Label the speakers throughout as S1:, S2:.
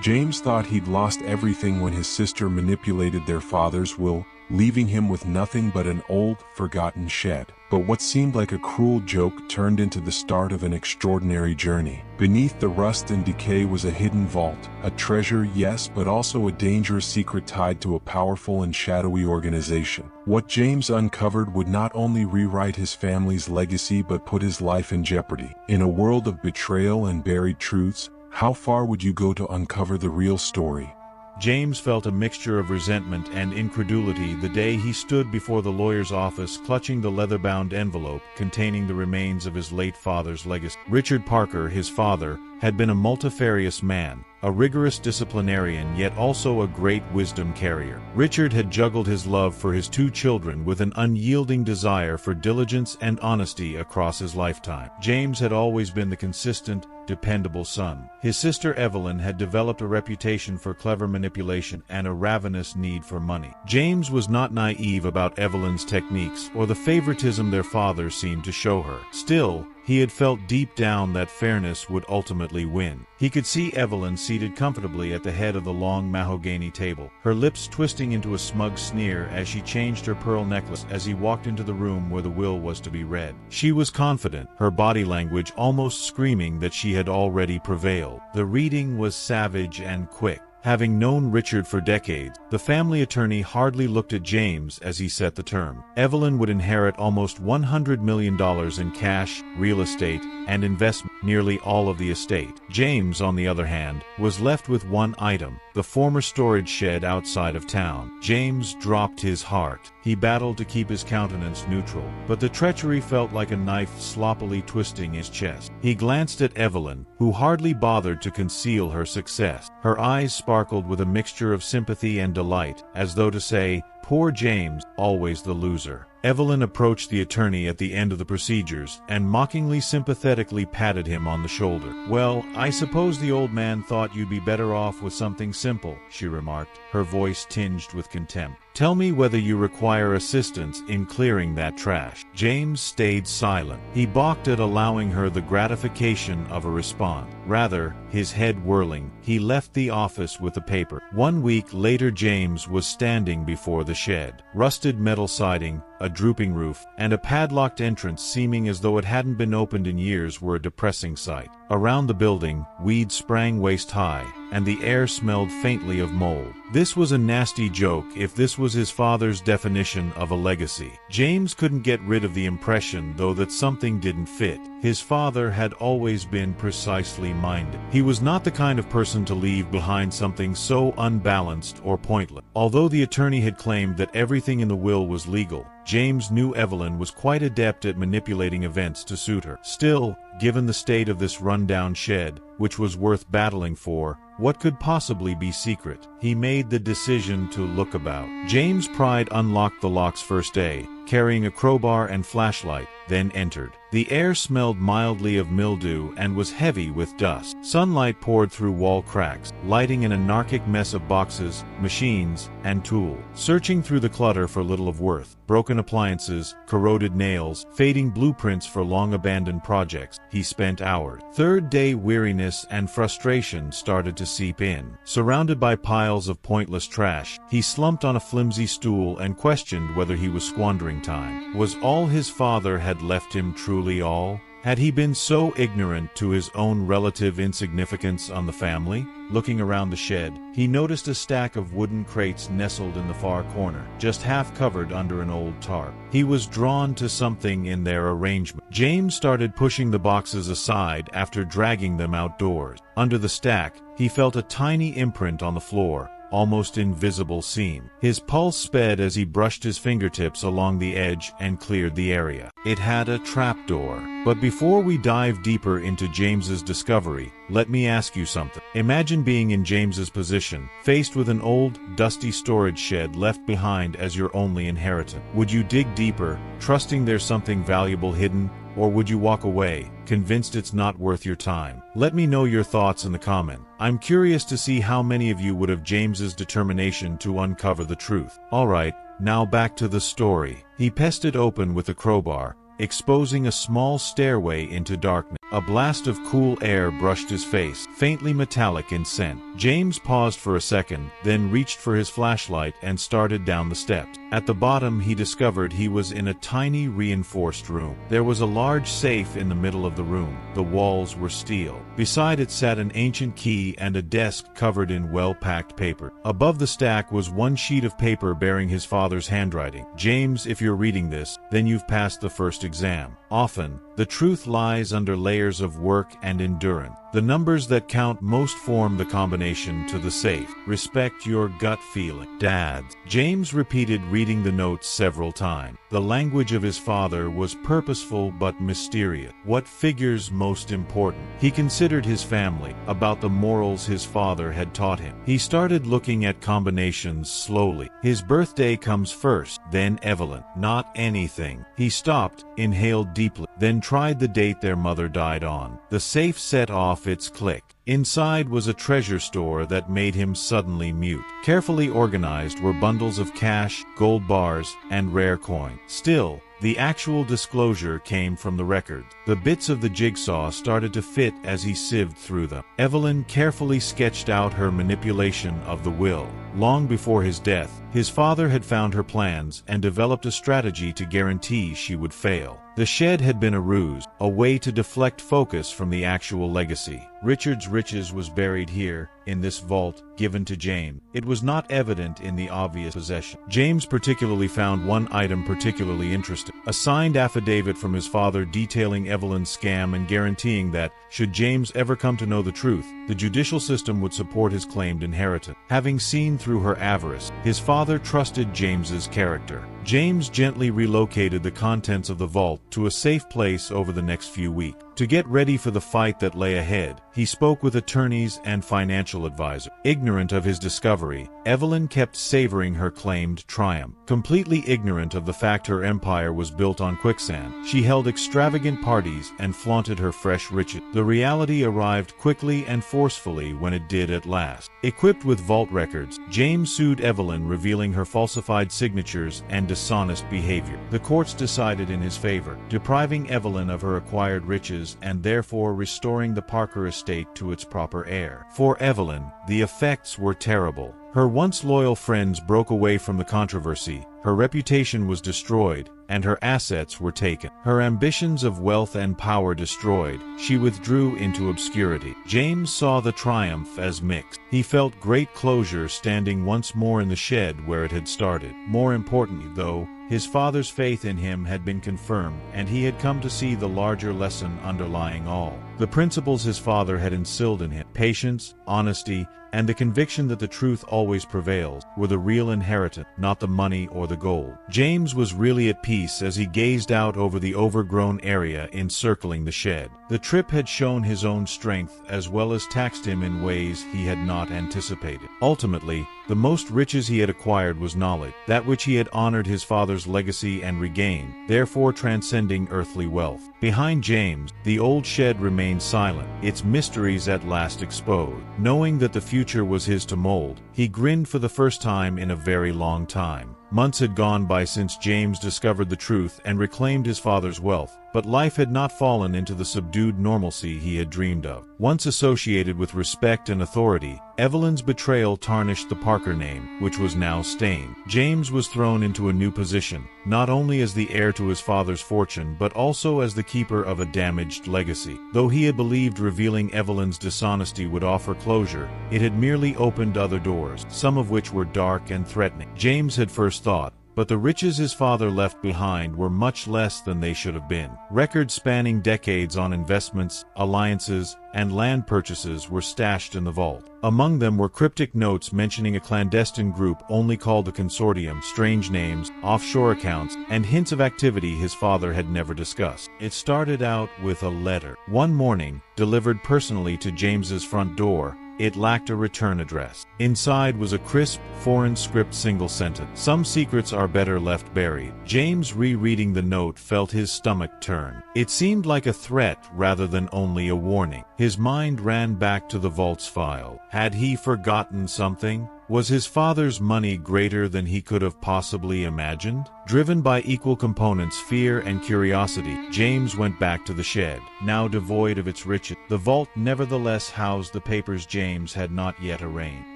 S1: James thought he'd lost everything when his sister manipulated their father's will, leaving him with nothing but an old, forgotten shed. But what seemed like a cruel joke turned into the start of an extraordinary journey. Beneath the rust and decay was a hidden vault, a treasure, yes, but also a dangerous secret tied to a powerful and shadowy organization. What James uncovered would not only rewrite his family's legacy but put his life in jeopardy. In a world of betrayal and buried truths, how far would you go to uncover the real story?
S2: James felt a mixture of resentment and incredulity the day he stood before the lawyer's office clutching the leather-bound envelope containing the remains of his late father's legacy. Richard Parker, his father, had been a multifarious man, a rigorous disciplinarian yet also a great wisdom carrier. Richard had juggled his love for his two children with an unyielding desire for diligence and honesty across his lifetime. James had always been the consistent, dependable son. His sister Evelyn had developed a reputation for clever manipulation and a ravenous need for money. James was not naive about Evelyn's techniques or the favoritism their father seemed to show her. Still, he had felt deep down that fairness would ultimately win. He could see Evelyn seated comfortably at the head of the long mahogany table, her lips twisting into a smug sneer as she changed her pearl necklace as he walked into the room where the will was to be read. She was confident, her body language almost screaming that she had already prevailed. The reading was savage and quick. Having known Richard for decades, the family attorney hardly looked at James as he set the term. Evelyn would inherit almost $100 million in cash, real estate, and investment, nearly all of the estate. James, on the other hand, was left with one item, the former storage shed outside of town. James dropped his heart. He battled to keep his countenance neutral, but the treachery felt like a knife sloppily twisting his chest. He glanced at Evelyn, who hardly bothered to conceal her success. Her eyes sparkled with a mixture of sympathy and delight, as though to say, "Poor James, always the loser." Evelyn approached the attorney at the end of the procedures and mockingly sympathetically patted him on the shoulder. "Well, I suppose the old man thought you'd be better off with something simple," she remarked, her voice tinged with contempt. "Tell me whether you require assistance in clearing that trash." James stayed silent. He balked at allowing her the gratification of a response. Rather, his head whirling, he left the office with the paper. 1 week later, James was standing before the shed. Rusted metal siding, a drooping roof, and a padlocked entrance seeming as though it hadn't been opened in years were a depressing sight. Around the building, weeds sprang waist-high, and the air smelled faintly of mold. This was a nasty joke if this was his father's definition of a legacy. James couldn't get rid of the impression, though, that something didn't fit. His father had always been precisely minded. He was not the kind of person to leave behind something so unbalanced or pointless. Although the attorney had claimed that everything in the will was legal, James knew Evelyn was quite adept at manipulating events to suit her. Still, given the state of this rundown shed, which was worth battling for, what could possibly be secret? He made the decision to look about. James' pride unlocked the lock's first day, carrying a crowbar and flashlight, then entered. The air smelled mildly of mildew and was heavy with dust. Sunlight poured through wall cracks, lighting an anarchic mess of boxes, machines, and tools. Searching through the clutter for little of worth, broken appliances, corroded nails, fading blueprints for long-abandoned projects, he spent hours. Third day weariness and frustration started to seep in. Surrounded by piles of pointless trash, he slumped on a flimsy stool and questioned whether he was squandering time. Was all his father had left him truly all? Had he been so ignorant to his own relative insignificance on the family? Looking around the shed, he noticed a stack of wooden crates nestled in the far corner, just half covered under an old tarp. He was drawn to something in their arrangement. James started pushing the boxes aside after dragging them outdoors. Under the stack, he felt a tiny imprint on the floor, almost invisible seam. His pulse sped as he brushed his fingertips along the edge and cleared the area. It had a trapdoor. But before we dive deeper into James's discovery, let me ask you something. Imagine being in James's position, faced with an old, dusty storage shed left behind as your only inheritance. Would you dig deeper, trusting there's something valuable hidden, or would you walk away, convinced it's not worth your time? Let me know your thoughts in the comment. I'm curious to see how many of you would have James's determination to uncover the truth. Alright, now back to the story. He pested it open with a crowbar, exposing a small stairway into darkness. A blast of cool air brushed his face, faintly metallic in scent. James paused for a second, then reached for his flashlight and started down the steps. At the bottom he discovered he was in a tiny reinforced room. There was a large safe in the middle of the room. The walls were steel. Beside it sat an ancient key and a desk covered in well-packed paper. Above the stack was one sheet of paper bearing his father's handwriting. James, if you're reading this, then you've passed the first exam. Often, the truth lies under layers of work and endurance. The numbers that count most form the combination to the safe. Respect your gut feeling. Dads. James repeated reading the notes several times. The language of his father was purposeful but mysterious. What figures most important? He considered his family, about the morals his father had taught him. He started looking at combinations slowly. His birthday comes first, then Evelyn. Not anything. He stopped, inhaled deeply, then tried the date their mother died on. The safe set off its click. Inside was a treasure store that made him suddenly mute. Carefully organized were bundles of cash, gold bars, and rare coins. Still, the actual disclosure came from the records. The bits of the jigsaw started to fit as he sieved through them. Evelyn carefully sketched out her manipulation of the will. Long before his death, his father had found her plans and developed a strategy to guarantee she would fail. The shed had been a ruse, a way to deflect focus from the actual legacy. Richard's riches was buried here, in this vault, given to James. It was not evident in the obvious possession. James particularly found one item particularly interesting. A signed affidavit from his father detailing Evelyn's scam and guaranteeing that, should James ever come to know the truth, the judicial system would support his claimed inheritance. Having seen through her avarice, his father trusted James's character. James gently relocated the contents of the vault to a safe place over the next few weeks. To get ready for the fight that lay ahead, he spoke with attorneys and financial advisors. Ignorant of his discovery, Evelyn kept savoring her claimed triumph. Completely ignorant of the fact her empire was built on quicksand, she held extravagant parties and flaunted her fresh riches. The reality arrived quickly and forcefully when it did at last. Equipped with vault records, James sued Evelyn, revealing her falsified signatures and dishonest behavior. The courts decided in his favor, depriving Evelyn of her acquired riches and therefore restoring the Parker estate to its proper heir. For Evelyn, the effects were terrible. Her once loyal friends broke away from the controversy, her reputation was destroyed, and her assets were taken. Her ambitions of wealth and power destroyed, she withdrew into obscurity. James saw the triumph as mixed. He felt great closure standing once more in the shed where it had started. More importantly, though, his father's faith in him had been confirmed, and he had come to see the larger lesson underlying all. The principles his father had instilled in him, patience, honesty, and the conviction that the truth always prevails, were the real inheritance, not the money or the gold. James was really at peace as he gazed out over the overgrown area encircling the shed. The trip had shown his own strength as well as taxed him in ways he had not anticipated. Ultimately, the most riches he had acquired was knowledge, that which he had honored his father's legacy and regained, therefore transcending earthly wealth. Behind James, the old shed remained silent, its mysteries at last exposed. Knowing that the future was his to mold, he grinned for the first time in a very long time. Months had gone by since James discovered the truth and reclaimed his father's wealth, but life had not fallen into the subdued normalcy he had dreamed of. Once associated with respect and authority, Evelyn's betrayal tarnished the Parker name, which was now stained. James was thrown into a new position, not only as the heir to his father's fortune but also as the keeper of a damaged legacy. Though he had believed revealing Evelyn's dishonesty would offer closure, it had merely opened other doors, some of which were dark and threatening. James had first thought, but the riches his father left behind were much less than they should have been. Records spanning decades on investments, alliances, and land purchases were stashed in the vault. Among them were cryptic notes mentioning a clandestine group only called the Consortium, strange names, offshore accounts, and hints of activity his father had never discussed. It started out with a letter. One morning, delivered personally to James's front door, it lacked a return address. Inside was a crisp, foreign script single sentence. Some secrets are better left buried. James, rereading the note, felt his stomach turn. It seemed like a threat rather than only a warning. His mind ran back to the vault's file. Had he forgotten something? Was his father's money greater than he could have possibly imagined? Driven by equal components fear and curiosity, James went back to the shed, now devoid of its riches. The vault nevertheless housed the papers James had not yet arranged.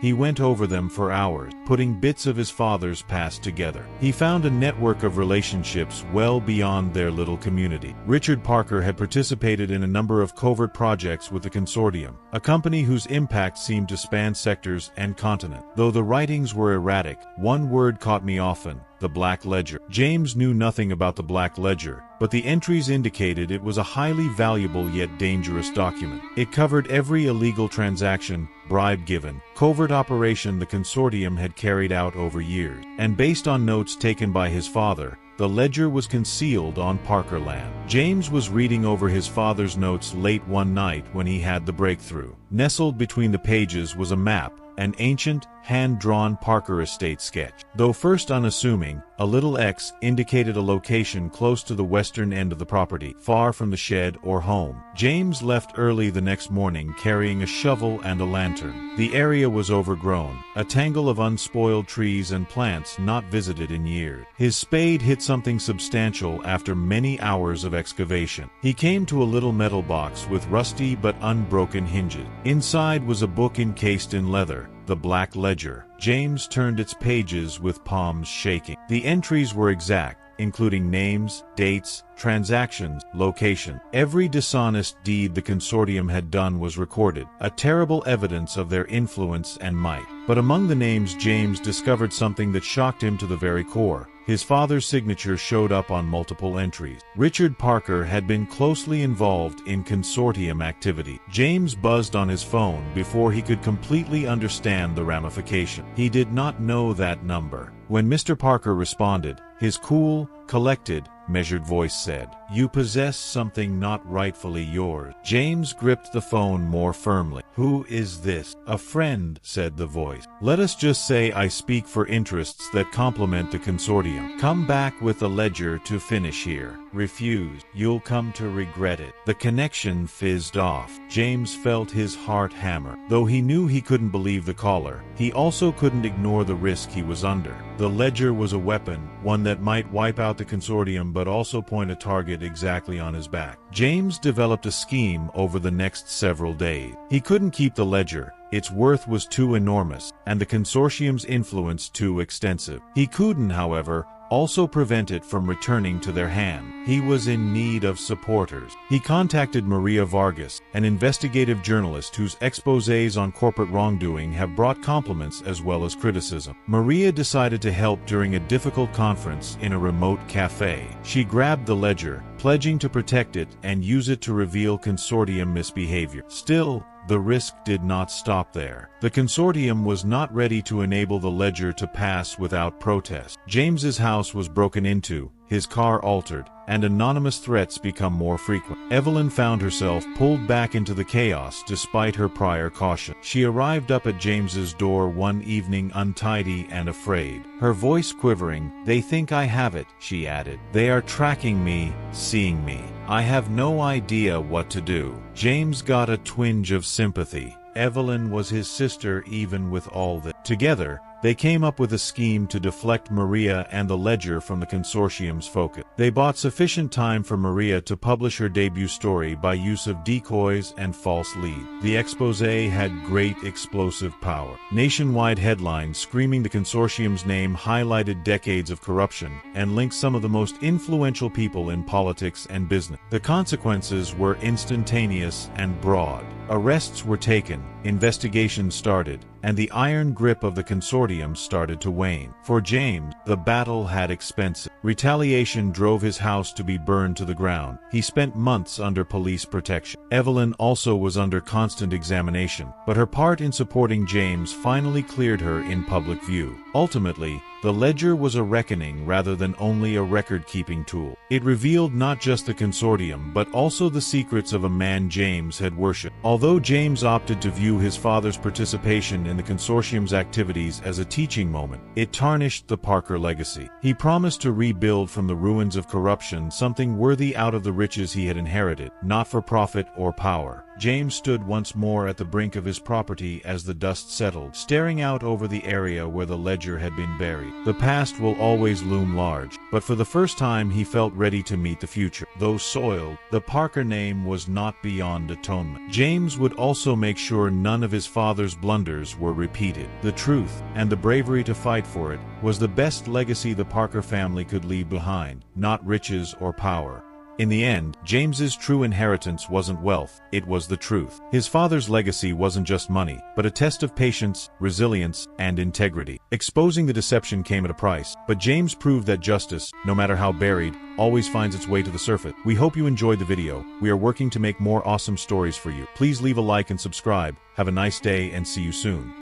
S2: He went over them for hours, putting bits of his father's past together. He found a network of relationships well beyond their little community. Richard Parker had participated in a number of covert projects with the Consortium, a company whose impact seemed to span sectors and continents. Though the writings were erratic, one word caught me often: the Black Ledger. James knew nothing about the Black Ledger, but the entries indicated it was a highly valuable yet dangerous document. It covered every illegal transaction, bribe given, covert operation the Consortium had carried out over years. And based on notes taken by his father, the ledger was concealed on Parker land. James was reading over his father's notes late one night when he had the breakthrough. Nestled between the pages was a map, an ancient, hand-drawn Parker estate sketch. Though first unassuming, a little X indicated a location close to the western end of the property, far from the shed or home. James left early the next morning carrying a shovel and a lantern. The area was overgrown, a tangle of unspoiled trees and plants not visited in years. His spade hit something substantial after many hours of excavation. He came to a little metal box with rusty but unbroken hinges. Inside was a book encased in leather, the Black Ledger. James turned its pages with palms shaking. The entries were exact, including names, dates, transactions, location. Every dishonest deed the Consortium had done was recorded, a terrible evidence of their influence and might. But among the names James discovered something that shocked him to the very core. His father's signature showed up on multiple entries. Richard Parker had been closely involved in Consortium activity. James buzzed on his phone before he could completely understand the ramification. He did not know that number. When Mr. Parker responded, his cool, collected, measured voice said, "You possess something not rightfully yours." James gripped the phone more firmly. "Who is this?" "A friend," said the voice. "Let us just say I speak for interests that complement the Consortium. Come back with the ledger to finish here. Refuse, you'll come to regret it." The connection fizzed off. James felt his heart hammer. Though he knew he couldn't believe the caller, he also couldn't ignore the risk he was under. The ledger was a weapon, one that might wipe out the Consortium but also point a target exactly on his back. James developed a scheme over the next several days. He couldn't keep the ledger. Its worth was too enormous, and the Consortium's influence too extensive. He couldn't, however, also prevent it from returning to their hand. He was in need of supporters. He contacted Maria Vargas, an investigative journalist whose exposés on corporate wrongdoing have brought compliments as well as criticism. Maria decided to help during a difficult conference in a remote cafe. She grabbed the ledger, pledging to protect it and use it to reveal Consortium misbehavior. Still, the risk did not stop there. The Consortium was not ready to enable the ledger to pass without protest. James's house was broken into, his car altered, and anonymous threats become more frequent. Evelyn found herself pulled back into the chaos despite her prior caution. She arrived up at James's door one evening untidy and afraid. Her voice quivering, "They think I have it," she added. "They are tracking me, seeing me. I have no idea what to do." James got a twinge of sympathy. Evelyn was his sister even with all that. Together, they came up with a scheme to deflect Maria and the ledger from the Consortium's focus. They bought sufficient time for Maria to publish her debut story by use of decoys and false leads. The exposé had great explosive power. Nationwide headlines screaming the Consortium's name highlighted decades of corruption and linked some of the most influential people in politics and business. The consequences were instantaneous and broad. Arrests were taken, investigations started, and the iron grip of the Consortium started to wane. For James, the battle had expenses. Retaliation drove his house to be burned to the ground. He spent months under police protection. Evelyn also was under constant examination, but her part in supporting James finally cleared her in public view. Ultimately, the ledger was a reckoning rather than only a record-keeping tool. It revealed not just the Consortium, but also the secrets of a man James had worshipped. Although James opted to view his father's participation in the Consortium's activities as a teaching moment, it tarnished the Parker legacy. He promised to rebuild from the ruins of corruption something worthy out of the riches he had inherited, not for profit or power, James stood once more at the brink of his property as the dust settled, staring out over the area where the ledger had been buried. The past will always loom large, but for the first time he felt ready to meet the future. Though soiled, the Parker name was not beyond atonement. James would also make sure none of his father's blunders were repeated. The truth, and the bravery to fight for it, was the best legacy the Parker family could leave behind, not riches or power. In the end, James's true inheritance wasn't wealth, it was the truth. His father's legacy wasn't just money, but a test of patience, resilience, and integrity. Exposing the deception came at a price, but James proved that justice, no matter how buried, always finds its way to the surface. We hope you enjoyed the video. We are working to make more awesome stories for you. Please leave a like and subscribe. Have a nice day and see you soon.